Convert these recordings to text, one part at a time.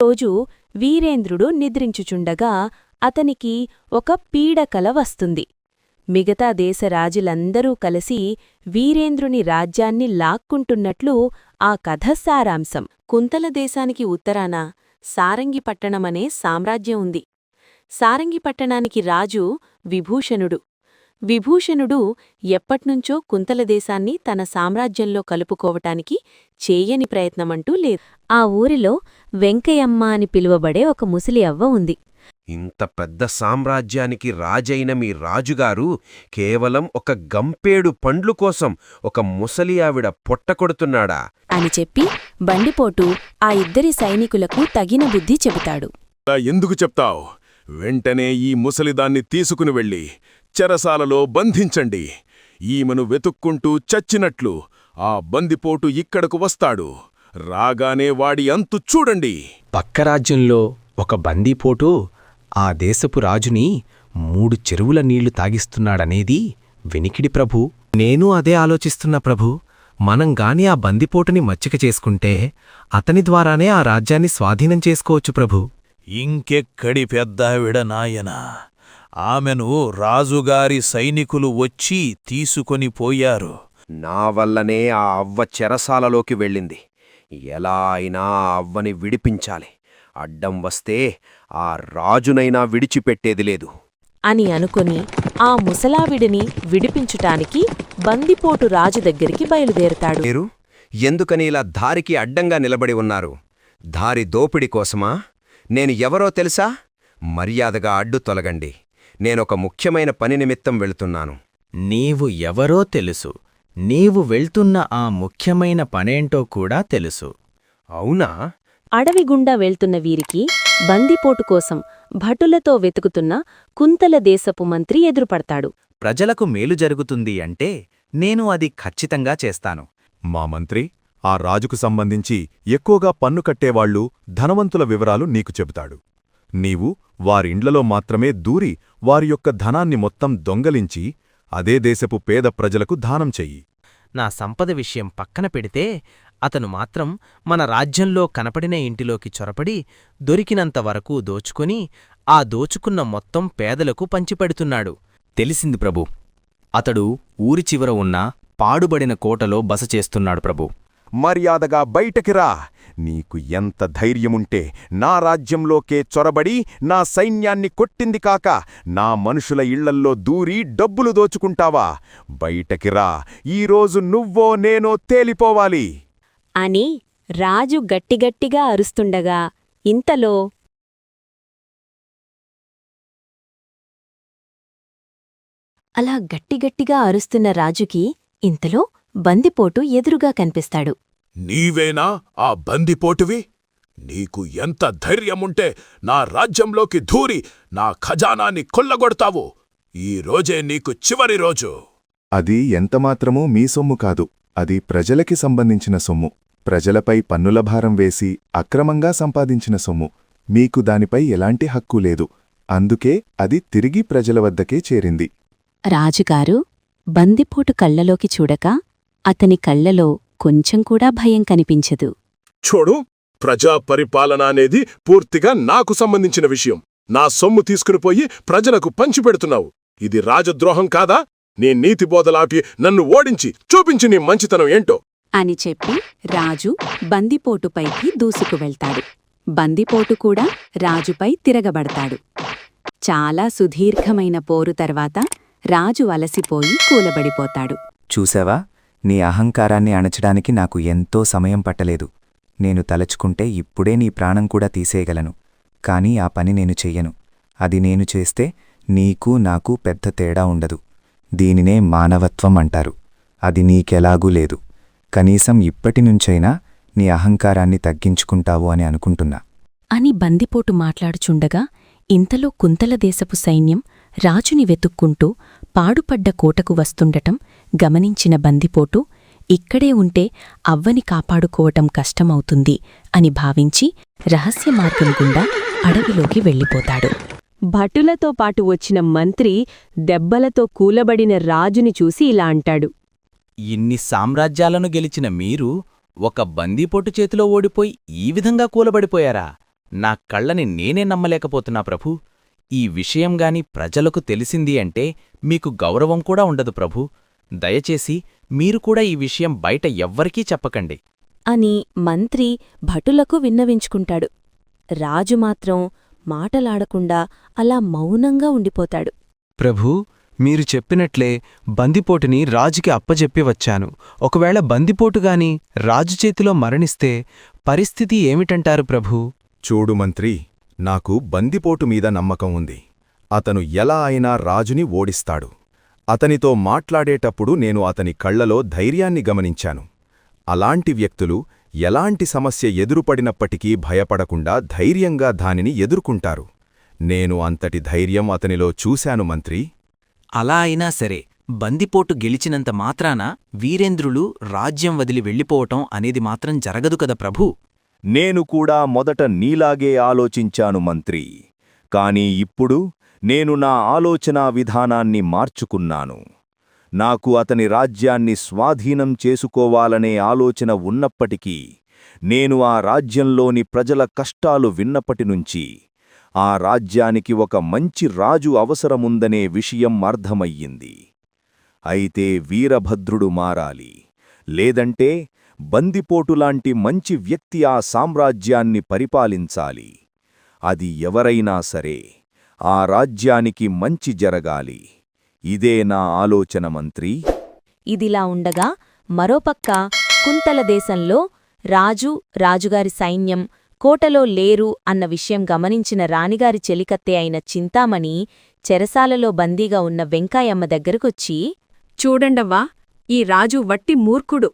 ఒకరోజు వీరేంద్రుడు నిద్రించుచుండగా అతనికి ఒక పీడకల వస్తుంది. మిగతా దేశరాజులందరూ కలిసి వీరేంద్రుని రాజ్యాన్ని లాక్కుంటున్నట్లు ఆ కథ సారాంశం. కుంతల దేశానికి ఉత్తరాన సారంగిపట్టణమనే సామ్రాజ్యం ఉంది. సారంగిపట్టణానికి రాజు విభూషణుడు. విభూషణుడు ఎప్పట్నుంచో కుంతలదేశాన్ని తన సామ్రాజ్యంలో కలుపుకోవటానికి చేయని ప్రయత్నమంటూ లేదు. ఆ ఊరిలో వెంకయ్యమ్మ అని పిలువబడే ఒక ముసలి అవ్వ ఉంది. ఇంత పెద్ద సామ్రాజ్యానికి రాజైన మీ రాజుగారు కేవలం ఒక గంపేడు పండ్లు కోసం ఒక ముసలి ఆవిడ పొట్టకొడుతున్నాడా అని చెప్పి బండిపోటు ఆ ఇద్దరి సైనికులకు తగిన బుద్ధి చెబుతాడు. ఎందుకు చెప్తావ్? వెంటనే ఈ ముసలిదాన్ని తీసుకుని వెళ్ళి చెరసాలలో బంధించండి. ఈమెను వెతుక్కుంటూ చచ్చినట్లు ఆ బందిపోటు ఇక్కడకు వస్తాడు. రాగానే వాడి అంతు చూడండి. పక్క రాజ్యంలో ఒక బందీపోటు ఆ దేశపు రాజుని 3 చెరువుల నీళ్లు తాగిస్తున్నాడనేది వినికిడి ప్రభూ. నేను అదే ఆలోచిస్తున్నా ప్రభూ. మనం గాని ఆ బందిపోటుని మచ్చిక చేసుకుంటే అతని ద్వారానే ఆ రాజ్యాన్ని స్వాధీనం చేసుకోవచ్చు ప్రభూ. ఇంకెక్కడి పెద్దావిడ నాయనా, ఆమెను రాజుగారి సైనికులు వచ్చి తీసుకొని పోయారు. నా వల్లనే ఆ అవ్వ చెరసాలలోకి వెళ్ళింది. ఎలా అయినా ఆ అవ్వని విడిపించాలి. అడ్డం వస్తే ఆ రాజునైనా విడిచిపెట్టేది లేదు అని అనుకుని ఆ ముసలావిడిని విడిపించుటానికి బందిపోటు రాజు దగ్గరికి బయలుదేరుతాడు. మీరు ఎందుకని ఇలా దారికి అడ్డంగా నిలబడి ఉన్నారు? దారి దోపిడి కోసమా? నేను ఎవరో తెలుసా? మర్యాదగా అడ్డు తొలగండి. నేనొక ముఖ్యమైన పని నిమిత్తం వెళుతున్నాను. నీవు ఎవరో తెలుసు. నీవు వెళ్తున్న ఆ ముఖ్యమైన పనేంటో కూడా తెలుసు. అవునా? అడవిగుండా వెళ్తున్న వీరికి బందిపోటు కోసం భటులతో వెతుకుతున్న కుంతల దేశపు మంత్రి ఎదురుపడతాడు. ప్రజలకు మేలు జరుగుతుంది అంటే నేను అది ఖచ్చితంగా చేస్తాను. మా మంత్రి ఆ రాజుకు సంబంధించి ఎక్కువగా పన్ను కట్టేవాళ్లు, ధనవంతుల వివరాలు నీకు చెబుతాడు. నీవు వారిండ్లలో మాత్రమే దూరి వారి యొక్క ధనాన్ని మొత్తం దొంగలించి అదే దేశపు పేద ప్రజలకు దానం చెయ్యి. నా సంపద విషయం పక్కన పెడితే అతను మాత్రం మన రాజ్యంలో కనపడిన ఇంటిలోకి చొరపడి దొరికినంతవరకు దోచుకొని ఆ దోచుకున్న మొత్తం పేదలకు పంచిపెడుతున్నాడు. తెలిసింది ప్రభూ. అతడు ఊరి చివర ఉన్న పాడుబడిన కోటలో బస చేస్తున్నాడు ప్రభూ. మర్యాదగా బయటకిరా. నీకు ఎంత ధైర్యముంటే నా రాజ్యంలోకే చొరబడి నా సైన్యాన్ని కొట్టింది కాక నా మనుషుల ఇళ్లల్లో దూరి డబ్బులు దోచుకుంటావా? బయటకిరా. ఈరోజు నువ్వో నేనో తేలిపోవాలి అని రాజు గట్టిగట్టిగా అరుస్తుండగా ఇంతలో అలా గట్టిగట్టిగా అరుస్తున్న రాజుకి ఇంతలో బందిపోటు ఎదురుగా కనిపిస్తాడు. నీవేనా ఆ బందిపోటువి? నీకు ఎంత ధైర్యముంటే నా రాజ్యంలోకి దూరి నా ఖజానాన్ని కొల్లగొడతావు? ఈ రోజే నీకు చివరి రోజు. అది ఎంతమాత్రమూ మీ సొమ్ము కాదు. అది ప్రజలకి సంబంధించిన సొమ్ము. ప్రజలపై పన్నుల భారం వేసి అక్రమంగా సంపాదించిన సొమ్ము. మీకు దానిపై ఎలాంటి హక్కు లేదు. అందుకే అది తిరిగి ప్రజల వద్దకే చేరింది. రాజుగారు బందిపోటు కళ్లలోకి చూడక అతని కళ్లలో కొంచెం కూడా భయం కనిపించదు. చూడు, ప్రజా పరిపాలన అనేది పూర్తిగా నాకు సంబంధించిన విషయం. నా సొమ్ము తీసుకునిపోయి ప్రజలకు పంచిపెడుతున్నావు. ఇది రాజద్రోహం కాదా? నీ నీతిబోధలాపి నన్ను ఓడించి చూపించి నీ మంచితనం ఏంటో అని చెప్పి రాజు బందిపోటుపైకి దూసుకువెళ్తాడు. బందిపోటు కూడా రాజుపై తిరగబడతాడు. చాలా సుదీర్ఘమైన పోరు తర్వాత రాజు అలసిపోయి కూలబడిపోతాడు. చూశావా? నీ అహంకారాన్ని అణచడానికి నాకు ఎంతో సమయం పట్టలేదు. నేను తలచుకుంటే ఇప్పుడే నీ ప్రాణం కూడా తీసేయగలను. కాని ఆ పని నేను చెయ్యను. అది నేను చేస్తే నీకు నాకు పెద్ద తేడా ఉండదు. దీనినే మానవత్వం అంటారు. అది నీకెలాగూ లేదు. కనీసం ఇప్పటినుంచైనా నీ అహంకారాన్ని తగ్గించుకుంటావు అని అనుకుంటున్నా అని బందిపోటు మాట్లాడుచుండగా ఇంతలో కుంతల దేశపు సైన్యం రాజుని వెతుక్కుంటూ పాడుపడ్డ కోటకు వస్తుండటం గమనించిన బందిపోటు ఇక్కడే ఉంటే అవ్వని కాపాడుకోవటం కష్టమవుతుంది అని భావించి రహస్య మార్గం గుండా అడవిలోకి వెళ్ళిపోతాడు. భటులతో పాటు వచ్చిన మంత్రి దెబ్బలతో కూలబడిన రాజుని చూసి ఇలా అంటాడు. ఇన్ని సామ్రాజ్యాలను గెలిచిన మీరు ఒక బందీపోటు చేతిలో ఓడిపోయి ఈ విధంగా కూలబడిపోయారా? నా కళ్ళని నేనే నమ్మలేకపోతున్నా ప్రభూ. ఈ విషయంగాని ప్రజలకు తెలిసింది అంటే మీకు గౌరవం కూడా ఉండదు ప్రభూ. దయచేసి మీరు కూడా ఈ విషయం బయట ఎవ్వరికీ చెప్పకండి. అని మంత్రి భటులకు విన్నవించుకుంటాడు. రాజు మాత్రం మాటలాడకుండా అలా మౌనంగా ఉండిపోతాడు. ప్రభూ, మీరు చెప్పినట్లే బందిపోటుని రాజుకి అప్పజెప్పి వచ్చాను. ఒకవేళ బందిపోటుగాని రాజు చేతిలో మరణిస్తే పరిస్థితి ఏమిటంటారు ప్రభూ? చూడు మంత్రి, నాకు బందిపోటు మీద నమ్మకం ఉంది. అతను ఎలా అయినా రాజుని ఓడిస్తాడు. అతనితో మాట్లాడేటప్పుడు నేను అతని కళ్లలో ధైర్యాన్ని గమనించాను. అలాంటి వ్యక్తులు ఎలాంటి సమస్య ఎదురుపడినప్పటికీ భయపడకుండా ధైర్యంగా దానిని ఎదుర్కొంటారు. నేను అంతటి ధైర్యం అతనిలో చూశాను మంత్రి. అలా అయినా సరే బందిపోటు గెలిచినంత మాత్రాన వీరేంద్రులు రాజ్యం వదిలి వెళ్ళిపోవటం అనేది మాత్రం జరగదు కదా ప్రభూ. నేను కూడా మొదట నీలాగే ఆలోచించాను మంత్రి. కాని ఇప్పుడు నేను నా ఆలోచనా విధానాన్ని మార్చుకున్నాను. నాకు అతని రాజ్యాన్ని స్వాధీనం చేసుకోవాలనే ఆలోచన ఉన్నప్పటికీ నేను ఆ రాజ్యంలోని ప్రజల కష్టాలు విన్నప్పటినుంచి ఆ రాజ్యానికి ఒక మంచి రాజు అవసరముందనే విషయం అర్థమయ్యింది. అయితే వీరభద్రుడు మారాలి, లేదంటే బందిపోటులాంటి మంచి వ్యక్తి ఆ సామ్రాజ్యాన్ని పరిపాలించాలి. అది ఎవరైనా సరే ఆ రాజ్యానికి మంచి జరగాలి. ఇదే నా ఆలోచన మంత్రి. ఇదిలా ఉండగా మరోపక్క కుంతల దేశంలో రాజుగారి సైన్యం కోటలో లేరు అన్న విషయం గమనించిన రాణిగారి చెలికత్తె అయిన చింతామణి చెరసాలలో బందీగా ఉన్న వెంకాయమ్మ దగ్గరకొచ్చి, చూడండవ్వా, ఈ రాజు వట్టి మూర్ఖుడు.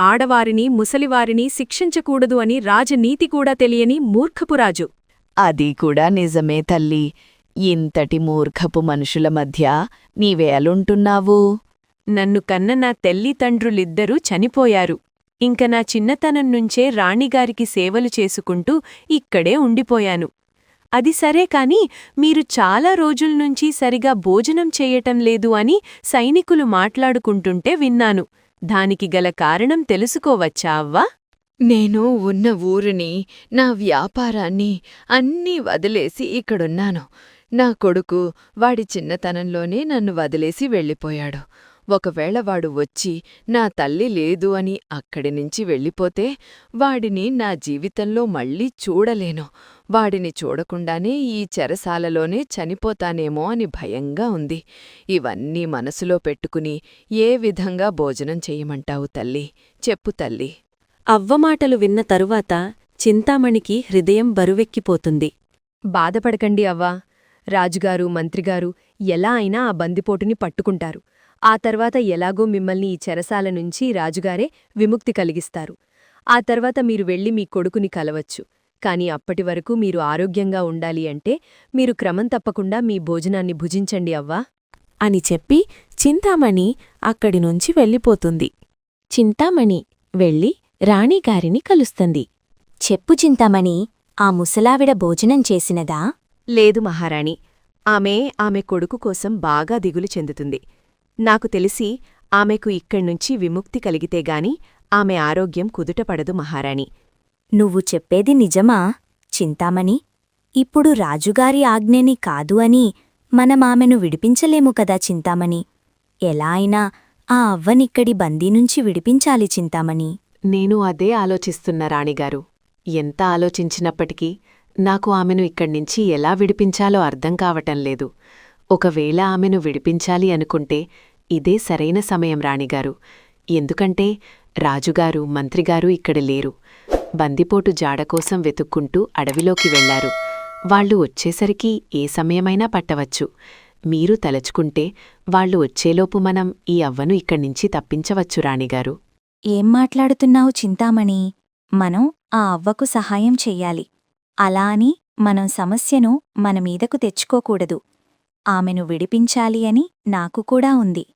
ఆడవారిని ముసలివారిని శిక్షించకూడదు అని రాజనీతి కూడా తెలియని మూర్ఖపురాజు. అది కూడా నిజమే తల్లి. ఇంతటి మూర్ఖపు మనుషుల మధ్య నీవేలుంటున్నావు? నన్ను కన్న నా తల్లిదండ్రులిద్దరూ చనిపోయారు. ఇంక నా చిన్నతనం నుంచే రాణిగారికి సేవలు చేసుకుంటూ ఇక్కడే ఉండిపోయాను. అది సరే కాని మీరు చాలా రోజుల్నుంచి సరిగా భోజనం చేయటం లేదు అని సైనికులు మాట్లాడుకుంటుంటే విన్నాను. దానికి గల కారణం తెలుసుకోవచ్చా అవ్వా? నేను ఉన్న ఊరిని, నా వ్యాపారాన్ని అన్నీ వదిలేసి ఇక్కడున్నాను. నా కొడుకు వాడి చిన్నతనంలోనే నన్ను వదిలేసి వెళ్ళిపోయాడు. ఒకవేళ వాడు వచ్చి నా తల్లి లేదు అని అక్కడినుంచి వెళ్ళిపోతే వాడిని నా జీవితంలో మళ్ళీ చూడలేను. వాడిని చూడకుండానే ఈ చెరసాలలోనే చనిపోతానేమో అని భయంగా ఉంది. ఇవన్నీ మనసులో పెట్టుకుని ఏ విధంగా భోజనం చెయ్యమంటావు తల్లి? చెప్పు తల్లి. అవ్వమాటలు విన్న తరువాత చింతామణికి హృదయం బరువెక్కిపోతుంది. బాధపడకండి అవ్వా. రాజుగారు మంత్రిగారు ఎలా అయినా ఆ బందిపోటుని పట్టుకుంటారు. ఆ తర్వాత ఎలాగో మిమ్మల్ని ఈ చెరసాల నుంచి రాజుగారే విముక్తి కలిగిస్తారు. ఆ తర్వాత మీరు వెళ్ళి మీ కొడుకుని కలవచ్చు. కాని అప్పటివరకు మీరు ఆరోగ్యంగా ఉండాలి అంటే మీరు క్రమం తప్పకుండా మీ భోజనాన్ని భుజించండి అవ్వా అని చెప్పి చింతామణి అక్కడినుంచి వెళ్ళిపోతుంది. చింతామణి వెళ్ళి రాణిగారిని కలుస్తుంది. చెప్పు చింతామణి, ఆ ముసలావిడ భోజనం చేసినదా? లేదు మహారాణి. ఆమె కొడుకు కోసం బాగా దిగులు చెందుతుంది. నాకు తెలిసి ఆమెకు ఇక్కడ్నుంచి విముక్తి కలిగితేగాని ఆమె ఆరోగ్యం కుదుటపడదు మహారాణి. నువ్వు చెప్పేది నిజమా చింతామణి? ఇప్పుడు రాజుగారి ఆజ్ఞని కాదు అని మనమామెను విడిపించలేము కదా చింతామణి. ఎలా అయినా ఆ అవ్వనిక్కడి బందీనుంచి విడిపించాలి చింతామణి. నేను అదే ఆలోచిస్తున్నా రాణిగారు. ఎంత ఆలోచించినప్పటికీ నాకు ఆమెను ఇక్కడ్నించి ఎలా విడిపించాలో అర్థం కావటంలేదు. ఒకవేళ ఆమెను విడిపించాలి అనుకుంటే ఇదే సరైన సమయం రాణిగారు. ఎందుకంటే రాజుగారు మంత్రిగారు ఇక్కడ లేరు. బందిపోటు జాడకోసం వెతుక్కుంటూ అడవిలోకి వెళ్లారు. వాళ్లు వచ్చేసరికి ఏ సమయమైనా పట్టవచ్చు. మీరు తలచుకుంటే వాళ్లు వచ్చేలోపు మనం ఈ అవ్వను ఇక్కడ్నించి తప్పించవచ్చు రాణిగారు. ఏం మాట్లాడుతున్నావు చింతామణి? మనం ఆ అవ్వకు సహాయం చెయ్యాలి. అలా అని మనం సమస్యను మనమీదకు తెచ్చుకోకూడదు. ఆమెను విడిపించాలి అని నాకు కూడా ఉంది.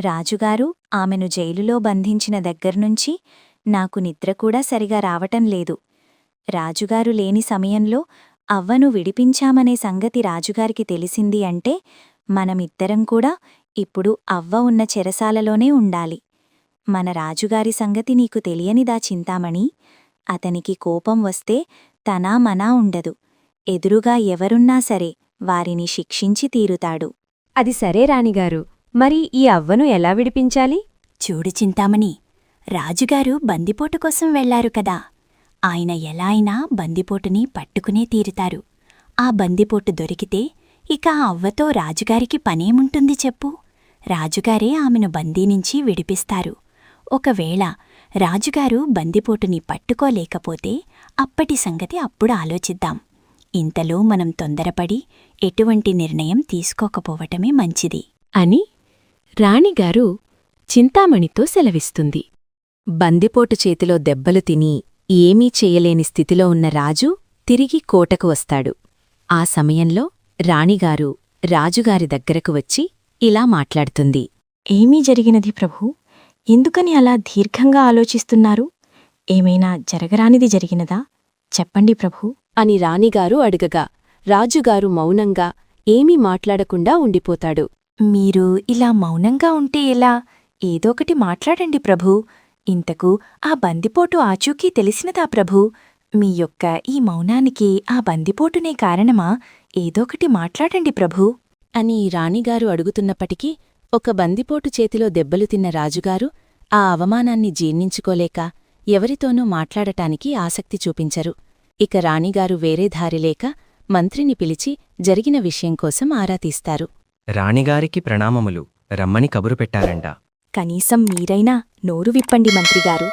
రాజుగారు ఆమెను జైలులో బంధించిన దగ్గర్నుంచి నాకు నిద్రకూడా సరిగా రావటంలేదు. రాజుగారు లేని సమయంలో అవ్వను విడిపించామనే సంగతి రాజుగారికి తెలిసింది అంటే మనమిద్దరం కూడా ఇప్పుడు అవ్వ ఉన్న చెరసాలలోనే ఉండాలి. మన రాజుగారి సంగతి నీకు తెలియనిదా చింతామణి? అతనికి కోపం వస్తే తనా మనా ఉండదు. ఎదురుగా ఎవరున్నా సరే వారిని శిక్షించి తీరుతాడు. అది సరే రాణిగారు, మరి ఈ అవ్వను ఎలా విడిపించాలి? చూడు చింతామణి, రాజుగారు బందిపోటు కోసం వెళ్లారు కదా. ఆయన ఎలా అయినా బందిపోటుని పట్టుకునే తీరుతారు. ఆ బందిపోటు దొరికితే ఇక ఆ అవ్వతో రాజుగారికి పనేముంటుంది చెప్పు? రాజుగారే ఆమెను బందీనించి విడిపిస్తారు. ఒకవేళ రాజుగారు బందిపోటుని పట్టుకోలేకపోతే అప్పటి సంగతి అప్పుడు ఆలోచిద్దాం. ఇంతలో మనం తొందరపడి ఎటువంటి నిర్ణయం తీసుకోకపోవటమే మంచిది అని రాణిగారు చింతామణితో సెలవిస్తుంది. బందిపోటు చేతిలో దెబ్బలు తిని ఏమీ చెయ్యలేని స్థితిలో ఉన్న రాజు తిరిగి కోటకు వస్తాడు. ఆ సమయంలో రాణిగారు రాజుగారి దగ్గరకు వచ్చి ఇలా మాట్లాడుతుంది. ఏమీ జరిగినది ప్రభూ? ఎందుకని అలా దీర్ఘంగా ఆలోచిస్తున్నారు? ఏమైనా జరగరానిది జరిగినదా? చెప్పండి ప్రభూ. అని రాణిగారు అడగగా రాజుగారు మౌనంగా ఏమీ మాట్లాడకుండా ఉండిపోతాడు. మీరు ఇలా మౌనంగా ఉంటే ఎలా? ఏదోకటి మాట్లాడండి ప్రభూ. ఇంతకు ఆ బందిపోటు ఆచూకీ తెలిసినదా ప్రభూ? మీ యొక్క ఈ మౌనానికి ఆ బందిపోటునే కారణమా? ఏదోకటి మాట్లాడండి ప్రభూ. అని రాణిగారు అడుగుతున్నప్పటికీ ఒక బందిపోటు చేతిలో దెబ్బలు తిన్న రాజుగారు ఆ అవమానాన్ని జీర్ణించుకోలేక ఎవరితోనూ మాట్లాడటానికి ఆసక్తి చూపించరు. ఇక రాణిగారు వేరే దారిలేక మంత్రిని పిలిచి జరిగిన విషయం కోసం ఆరా తీస్తారు. రాణిగారికి ప్రణామములు, రమ్మని కబురు పెట్టారంట. కనీసం మీరైనా నోరు విప్పండి మంత్రిగారు.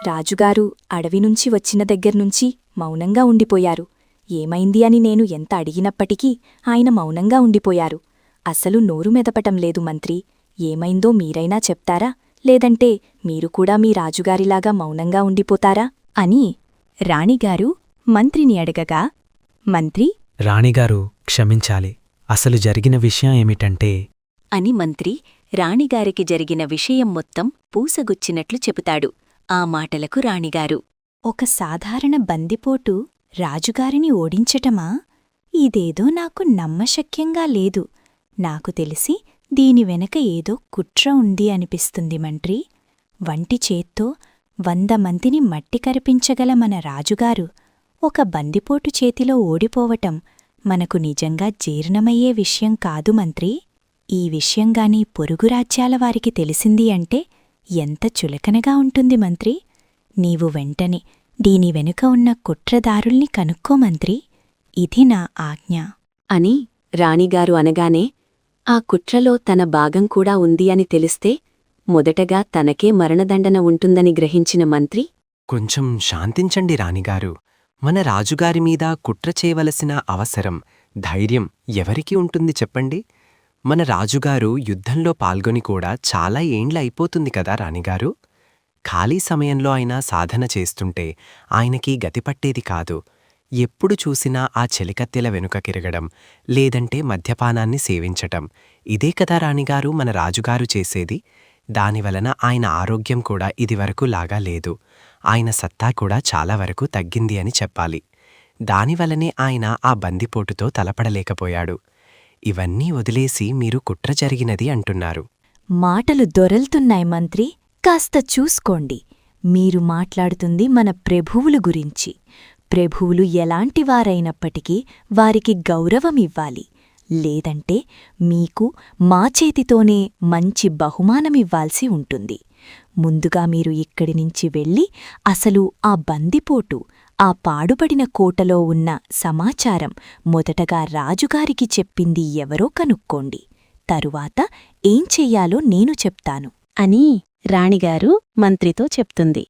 రాజుగారు అడవినుంచి వచ్చిన దగ్గర్నుంచి మౌనంగా ఉండిపోయారు. ఏమైంది అని నేను ఎంత అడిగినప్పటికీ ఆయన మౌనంగా ఉండిపోయారు. అసలు నోరు మెదపటం లేదు మంత్రి. ఏమైందో మీరైనా చెప్తారా? లేదంటే మీరు కూడా మీ రాజుగారిలాగా మౌనంగా ఉండిపోతారా? అని రాణిగారు మంత్రిని అడగగా మంత్రి రాణిగారు క్షమించాలి. అసలు జరిగిన విషయం ఏమిటంటే అని మంత్రి రాణిగారికి జరిగిన విషయం మొత్తం పూసగుచ్చినట్లు చెబుతాడు. ఆ మాటలకు రాణిగారు, ఒక సాధారణ బందిపోటు రాజుగారిని ఓడించటమా? ఇదేదో నాకు నమ్మశక్యంగా లేదు. నాకు తెలిసి దీని వెనక ఏదో కుట్ర ఉంది అనిపిస్తుంది మంత్రి. వంటి చేత్తో 100 మందిని మట్టి కరిపించగల మన రాజుగారు ఒక బందిపోటు చేతిలో ఓడిపోవటం మనకు నిజంగా జీర్ణమయ్యే విషయం కాదు మంత్రి. ఈ విషయంగాని పొరుగు రాజ్యాల వారికి తెలిసింది అంటే ఎంత చులకనగా ఉంటుంది మంత్రి. నీవు వెంటనే దీని వెనుక ఉన్న కుట్రదారుల్ని కనుక్కో మంత్రి. ఇది నా ఆజ్ఞ. అని రాణిగారు అనగానే ఆ కుట్రలో తన భాగం కూడా ఉంది అని తెలిస్తే మొదటగా తనకే మరణదండన ఉంటుందని గ్రహించిన మంత్రి, కొంచెం శాంతించండి రాణిగారు. మన రాజుగారి మీద కుట్ర చేయవలసిన అవసరం, ధైర్యం ఎవరికి ఉంటుంది చెప్పండి? మన రాజుగారు యుద్ధంలో పాల్గొని కూడా చాలా ఏండ్ల అయిపోతుంది కదా రాణిగారు. ఖాళీ సమయంలో అయినా సాధన చేస్తుంటే ఆయనకి గతిపట్టేది కాదు. ఎప్పుడు చూసినా ఆ చెలికత్తెల వెనుకకిరగడం, లేదంటే మద్యపానాన్ని సేవించటం, ఇదే కదా రాణిగారు మన రాజుగారు చేసేది. దానివలన ఆయన ఆరోగ్యం కూడా ఇదివరకు లాగా లేదు. ఆయన సత్తా కూడా చాలా వరకు తగ్గింది అని చెప్పాలి. దానివలనే ఆయన ఆ బందిపోటుతో తలపడలేకపోయాడు. ఇవన్నీ వదిలేసి మీరు కుట్ర జరిగినది అంటున్నారు. మాటలు దొరలుతున్నాయి మంత్రి. కాస్త చూసుకోండి. మీరు మాట్లాడుతుంది మన ప్రభువుల గురించి. ప్రభువులు ఎలాంటివారైనప్పటికీ వారికి గౌరవమివ్వాలి. లేదంటే మీకు మా చేతితోనే మంచి బహుమానమివ్వాల్సి ఉంటుంది. ముందుగా మీరు ఇక్కడి నుంచి వెళ్ళి అసలు ఆ బందిపోటు, ఆ పాడుబడిన కోటలో ఉన్న సమాచారం మొదటగా రాజుగారికి చెప్పింది ఎవరో కనుక్కోండి. తరువాత ఏం చెయ్యాలో నేను చెప్తాను అని రాణిగారు మంత్రితో చెప్తుంది.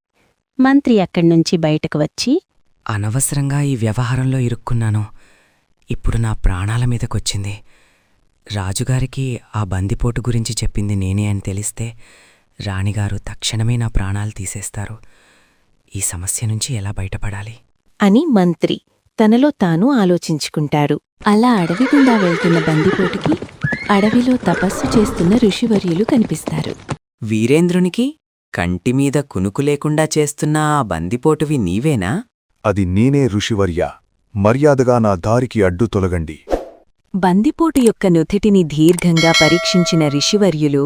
మంత్రి అక్కడ్నుంచి బయటకు వచ్చి, అనవసరంగా ఈ వ్యవహారంలో ఇరుక్కున్నాను. ఇప్పుడు నా ప్రాణాల మీదకొచ్చింది. రాజుగారికి ఆ బందిపోటు గురించి చెప్పింది నేనే అని తెలిస్తే రాణిగారు తక్షణమే నా ప్రాణాలు తీసేస్తారు. ఈ సమస్య నుంచి ఎలా బయటపడాలి అని మంత్రి తనలో తాను ఆలోచించుకుంటారు. అలా అడవి గుండా వెళ్తున్న బందిపోటుకి అడవిలో తపస్సు చేస్తున్న ఋషివర్యులు కనిపిస్తారు. వీరేంద్రునికి కంటిమీద కునుకు లేకుండా చేస్తున్న ఆ బందిపోటువి నీవేనా? అది నేనే ఋషివర్య. మర్యాదగా నా దారికి అడ్డు తొలగండి. బందిపోటు యొక్క నుదిటిని దీర్ఘంగా పరీక్షించిన ఋషివర్యులు,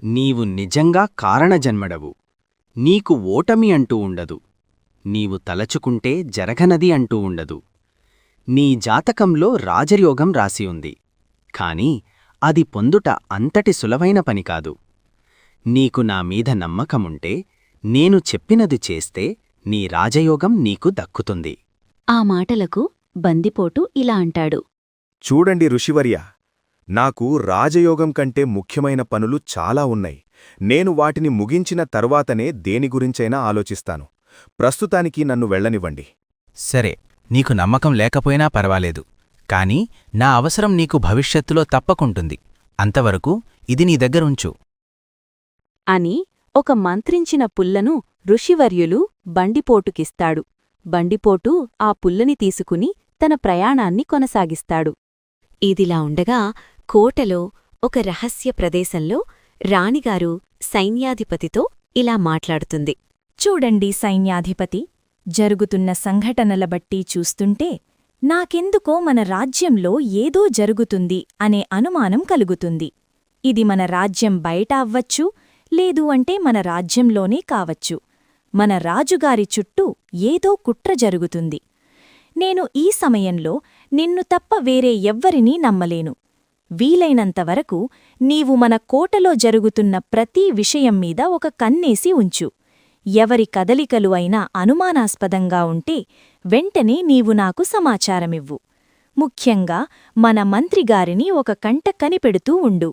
నీవు నిజంగా కారణజన్మడవు. నీకు ఓటమి అంటూ ఉండదు. నీవు తలచుకుంటే జరగనది అంటూ ఉండదు. నీ జాతకంలో రాజయోగం రాసి ఉంది, కాని అది పొందుట అంతటి సులవైన పని కాదు. నీకు నా మీద నమ్మకముంటే నేను చెప్పినది చేస్తే నీ రాజయోగం నీకు దక్కుతుంది. ఆ మాటలకు బందిపోటు ఇలా అంటాడు. చూడండి ఋషివర్య, నాకు రాజయోగం కంటే ముఖ్యమైన పనులు చాలా ఉన్నాయి. నేను వాటిని ముగించిన తర్వాతనే దేని గురించైనా ఆలోచిస్తాను. ప్రస్తుతానికి నన్ను వెళ్ళనివ్వండి. సరే, నీకు నమ్మకం లేకపోయినా పర్వాలేదు, కాని నా అవసరం నీకు భవిష్యత్తులో తప్పకుంటుంది. అంతవరకు ఇది నీ దగ్గరుంచు. అని ఒక మంత్రించిన పుల్లను ఋషివర్యులు బండిపోటుకిస్తాడు. బండిపోటు ఆ పుల్లని తీసుకుని తన ప్రయాణాన్ని కొనసాగిస్తాడు. ఇదిలా ఉండగా కోటలో ఒక రహస్య ప్రదేశంలో రాణిగారు సైన్యాధిపతితో ఇలా మాట్లాడుతుంది. చూడండి సైన్యాధిపతి, జరుగుతున్న సంఘటనల బట్టి చూస్తుంటే నాకెందుకో మన రాజ్యంలో ఏదో జరుగుతుంది అనే అనుమానం కలుగుతుంది. ఇది మన రాజ్యం బయట అవ్వచ్చు, లేదు అంటే మన రాజ్యంలోనే కావచ్చు. మన రాజుగారి చుట్టూ ఏదో కుట్ర జరుగుతుంది. నేను ఈ సమయంలో నిన్ను తప్ప వేరే ఎవ్వరినీ నమ్మలేను. వీలైనంతవరకు నీవు మన కోటలో జరుగుతున్న ప్రతి విషయం మీద ఒక కన్నేసి ఉంచు. ఎవరి కదలికలు అయినా అనుమానాస్పదంగా ఉంటే వెంటనే నీవు నాకు సమాచారమివ్వు. ముఖ్యంగా మన మంత్రిగారిని ఒక కంట కనిపెడుతూ ఉండు.